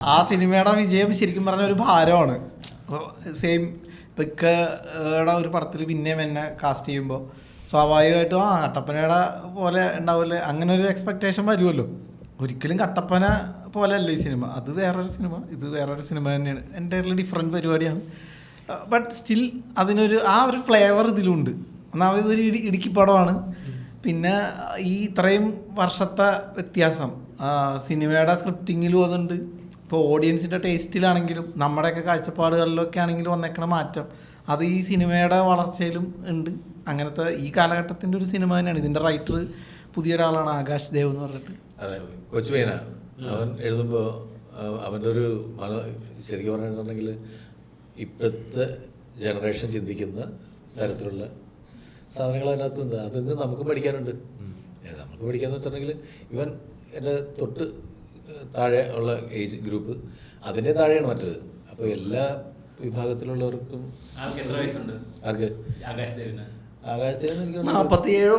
ആ സിനിമയുടെ വിജയം ശരിക്കും പറഞ്ഞ ഒരു ഭാരമാണ്. സെയിം ഇപ്പം ഇക്കയുടെ ഒരു പടത്തിൽ പിന്നെയും എന്നെ കാസ്റ്റ് ചെയ്യുമ്പോൾ സ്വാഭാവികമായിട്ടും കട്ടപ്പനയുടെ പോലെ ഉണ്ടാവില്ലേ, അങ്ങനെ ഒരു എക്സ്പെക്റ്റേഷൻ വരുമല്ലോ. ഒരിക്കലും കട്ടപ്പന പോലെ അല്ല ഈ സിനിമ, അത് വേറൊരു സിനിമ, ഇത് വേറൊരു സിനിമ തന്നെയാണ്, എൻ്റയർലി ഡിഫറെൻറ്റ് പരിപാടിയാണ്. ബട്ട് സ്റ്റിൽ അതിനൊരു ഒരു ഫ്ലേവർ ഇതിലുണ്ട്. ഒന്നാമത് ഇതൊരു ഇടുക്കി പടമാണ്. പിന്നെ ഈ ഇത്രയും വർഷത്തെ വ്യത്യാസം സിനിമയുടെ സ്ക്രിപ്റ്റിങ്ങിലും അതുണ്ട്. ഇപ്പോൾ ഓഡിയൻസിൻ്റെ ടേസ്റ്റിലാണെങ്കിലും നമ്മുടെയൊക്കെ കാഴ്ചപ്പാടുകളിലൊക്കെ ആണെങ്കിലും വന്നേക്കണ മാറ്റം അത് ഈ സിനിമയുടെ വളർച്ചയിലും ഉണ്ട്. അങ്ങനത്തെ ഈ കാലഘട്ടത്തിൻ്റെ ഒരു സിനിമ തന്നെയാണ്. ഇതിൻ്റെ റൈറ്റർ പുതിയൊരാളാണ്, ആകാശ് ദേവ് എന്ന് പറഞ്ഞിട്ട്. അതെ, കൊച്ചുപയ്യന. അവൻ എഴുതുമ്പോൾ അവൻ്റെ ഒരു ശരിക്കും പറഞ്ഞിട്ടുണ്ടെങ്കിൽ ഇപ്പോഴത്തെ ജനറേഷൻ ചിന്തിക്കുന്ന തരത്തിലുള്ള സാധനങ്ങൾ അതിനകത്തുണ്ട്. അതിൽ നിന്ന് നമുക്കും പഠിക്കാനുണ്ട്. നമുക്ക് പഠിക്കാന്ന് വെച്ചിട്ടുണ്ടെങ്കിൽ ഇവൻ എൻ്റെ തൊട്ട് താഴെ ഉള്ള ഏജ് ഗ്രൂപ്പ്, അതിൻ്റെ താഴെയാണ് മറ്റേത്. അപ്പോൾ എല്ലാ വിഭാഗത്തിലുള്ളവർക്കും. ആർക്ക്? ആകാശ് ദേവിന് എനിക്ക് 47